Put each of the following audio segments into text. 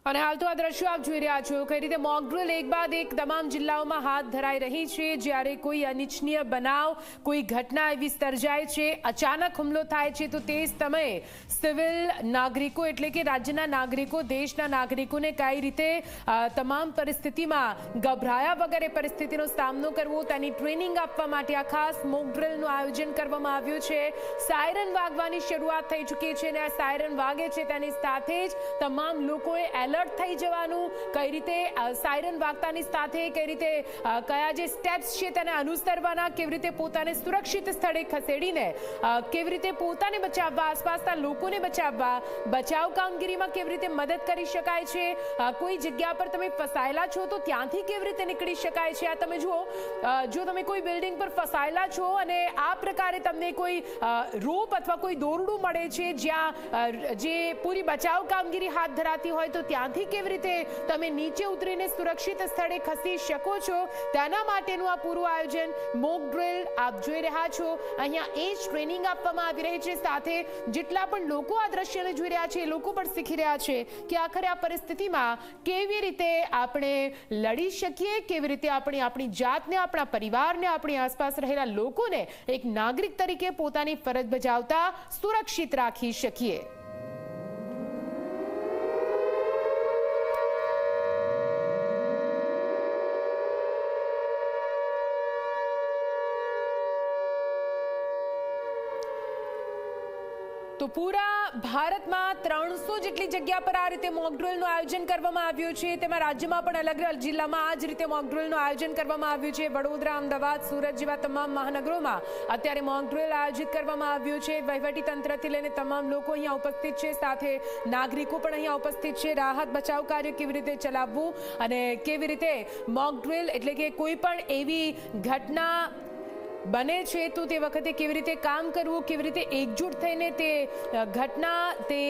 અને હાલ તો આ દ્રશ્યો આપ જોઈ રહ્યા છો કઈ રીતે મોક ડ્રિલ એક બાદ એક તમામ જિલ્લાઓમાં હાથ ધરાઈ રહી છે। જ્યારે કોઈ અનિચ્છનીય બનાવ, કોઈ ઘટના એવી સર્જાય છે, અચાનક હુમલો થાય છે, તો તે સમયે સિવિલ નાગરિકો એટલે કે રાજ્યના નાગરિકો, દેશના નાગરિકોને કઈ રીતે તમામ પરિસ્થિતિમાં ગભરાયા વગર પરિસ્થિતિનો સામનો કરવો તેની ટ્રેનિંગ આપવા માટે આ ખાસ મોક ડ્રિલનું આયોજન કરવામાં આવ્યું છે। સાયરન વાગવાની શરૂઆત થઈ ચૂકી છે અને આ સાયરન વાગે છે તેની સાથે જ તમામ લોકોએ એલર્ટ થઈ જવાનું, કઈ રીતે સાયરન વાગતાની સાથે કઈ રીતે કયા જે સ્ટેપ્સ છે તેને અનુસરવાના, કેવી રીતે પોતાને સુરક્ષિત સ્થળે ખસેડીને કેવી રીતે પોતાને બચાવવા, આસપાસના લોકોને બચાવવા, બચાવ કામગીરીમાં કેવી રીતે મદદ કરી શકાય છે, કોઈ જગ્યા પર તમે ફસાયેલા છો તો ત્યાંથી કેવી રીતે નીકળી શકાય છે। આ તમે જુઓ, જો તમે કોઈ બિલ્ડિંગ પર ફસાયેલા છો અને આ પ્રકારે તમને કોઈ રોપ અથવા કોઈ દોરડું મળે છે જ્યાં જે પૂરી બચાવ કામગીરી હાથ ધરાતી હોય તો ત્યાંથી કેવી રીતે તમે નીચે ઉતરીને સુરક્ષિત સ્થળે ખસી શકો છો તેના માટેનું આ પૂરું આયોજન મોક ડ્રિલ આપ જોઈ રહ્યા છો। અહીંયા એ જ ટ્રેનિંગ આપવામાં આવી રહી છે, સાથે જેટલા પણ લોકો આ દ્રશ્યને જોઈ રહ્યા છે એ લોકો પણ શીખી રહ્યા છે કે આખરે આ પરિસ્થિતિમાં કેવી રીતે આપણે લડી શકીએ, કેવી રીતે આપણે આપણી જાતને, આપણા પરિવારને, આપણી આસપાસ રહેલા લોકોને એક નાગરિક તરીકે પોતાની ફરજ બજાવતા સુરક્ષિત રાખી શકીએ। તો પૂરા ભારતમાં 300 જેટલી જગ્યા પર આ રીતે મોક ડ્રિલનું આયોજન કરવામાં આવ્યું છે। તેમાં રાજ્યમાં પણ અલગ અલગ જિલ્લામાં આ જ રીતે મોક ડ્રિલનું આયોજન કરવામાં આવ્યું છે। વડોદરા, અમદાવાદ, સુરત જેવા તમામ મહાનગરોમાં અત્યારે મોક ડ્રિલ આયોજિત કરવામાં આવ્યું છે। વહીવટી તંત્રથી લઈને તમામ લોકો અહીંયા ઉપસ્થિત છે, સાથે નાગરિકો પણ અહીંયા ઉપસ્થિત છે। રાહત બચાવ કાર્ય કેવી રીતે ચલાવવું અને કેવી રીતે મોક ડ્રિલ એટલે કે કોઈ પણ એવી ઘટના બને છે તો તે વખતે કેવી રીતે કામ કરવું, કેવી રીતે એકજૂટ થઈને તે ઘટના, તે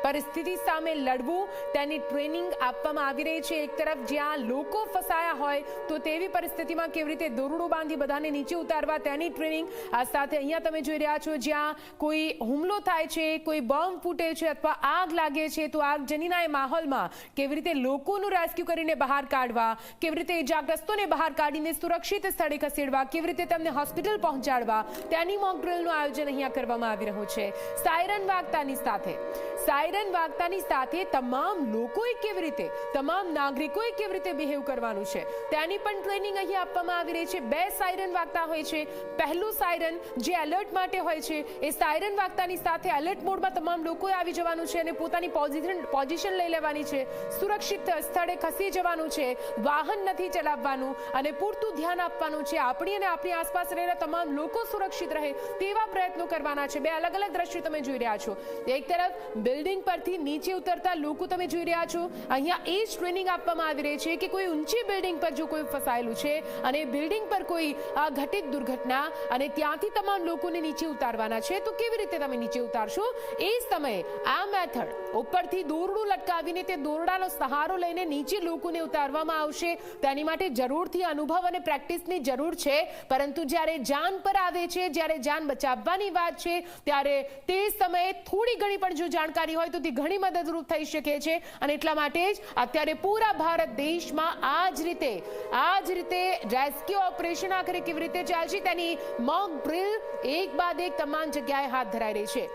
પરિસ્થિતિ સામે લડવું તેની ટ્રેનિંગ આપવામાં આવી રહી છે। એક તરફ જ્યાં લોકો ફસાયા હોય તો તેવી પરિસ્થિતિમાં કેવી રીતે દોરડું બાંધી બધાને નીચે ઉતારવા તેની ટ્રેનિંગ, આ સાથે અહીંયા તમે જોઈ રહ્યા છો જ્યાં કોઈ હુમલો થાય છે, કોઈ બોમ્બ ફૂટે છે અથવા આગ લાગે છે તો આગજનીના એ માહોલમાં કેવી રીતે લોકોનું રેસ્ક્યુ કરીને બહાર કાઢવા, કેવી રીતે ઇજાગ્રસ્તોને બહાર કાઢીને સુરક્ષિત સ્થળે ખસેડવા, કેવી રીતે તેમને હોસ્પિટલ પહોંચાડવા તેની મોક ડ્રિલનું આયોજન અહીંયા કરવામાં આવી રહ્યું છે। સાયરન વાગતાની સાથે તમામ લોકોએ કેવી રીતે, તમામ નાગરિકોએ કેવી રીતે બિહેવ કરવાનું છે તેની પણ ટ્રેનિંગ અહીં આપવામાં આવી રહી છે। 2 સાયરન વાગતા હોય છે। પહેલું સાયરન જે એલર્ટ માટે હોય છે, એ સાયરન વાગતાની સાથે એલર્ટ મોડમાં તમામ લોકોએ આવી જવાનું છે અને પોતાની પોઝિશન લઈ લેવાની છે, સુરક્ષિત સ્થળે ખસી જવાનું છે, વાહન નથી ચલાવવાનું અને પૂરતું ધ્યાન આપવાનું છે, આપણી અને આપણી આસપાસ રહેલા તમામ લોકો સુરક્ષિત રહે તેવા પ્રયત્નો કરવાના છે। 2 અલગ અલગ દ્રશ્યો તમે જોઈ રહ્યા છો। એક તરફ બિલ્ડિંગ પરથી નીચે ઉતરતા લોકો તમે જોઈ રહ્યા છો, અહીંયા એ જ ટ્રેનિંગ આપવામાં આવી રહી છે કે કોઈ ઊંચી બિલ્ડિંગ પર જો કોઈ ફસાયેલું છે અને બિલ્ડિંગ પર કોઈ ઘટિત દુર્ઘટના અને ત્યાંથી તમામ લોકોને નીચે ઉતારવાના છે તો કેવી રીતે તમે નીચે ઉતારશો એ સમયે આ મેથડ ઉપરથી દોરડું લટકાવીને તે દોરડાનો સહારો લઈને નીચે લોકોને ઉતારવામાં આવશે। તેની માટે જરૂરથી અનુભવ અને પ્રેક્ટિસની જરૂર છે, પરંતુ જ્યારે જાન પર આવે છે, જ્યારે જાન બચાવવાની વાત છે ત્યારે તે સમયે થોડી ઘણી પણ જો જાણકારી હોય તો તે ઘણી મદદરૂપ થઈ શકે છે અને એટલા માટે જ અત્યારે પૂરા ભારત દેશમાં આ જ રીતે રેસ્ક્યુ ઓપરેશન આખરે કેવી રીતે ચાલશે તેની મોક ડ્રિલ એક બાદ એક તમામ જગ્યાએ હાથ ધરાઈ રહી છે।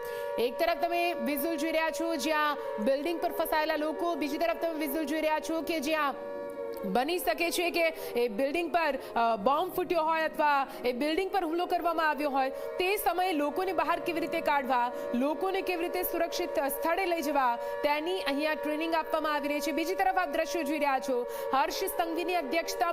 એક તરફ તમે વિઝ્યુઅલ જોઈ રહ્યા છો જ્યાં બિલ્ડિંગ પર ફસાયેલા લોકો, બીજી તરફ તમે વિઝ્યુઅલ જોઈ રહ્યા છો કે જ્યાં બની શકે છે કે એ બિલ્ડિંગ પર બોમ્બ ફૂટ્યો હોય અથવા એ બિલ્ડિંગ પર હુમલો કરવામાં આવ્યો હોય, તે સમયે લોકોને બહાર કેવી રીતે કાઢવા, લોકોને કેવી રીતે સુરક્ષિત સ્થળે લઈ જવા તેની અહીંયા ટ્રેનિંગ આપવામાં આવી રહી છે। બીજી તરફ આપ દ્રશ્યો જોઈ રહ્યા છો, હર્ષ સંઘવીની અધ્યક્ષતા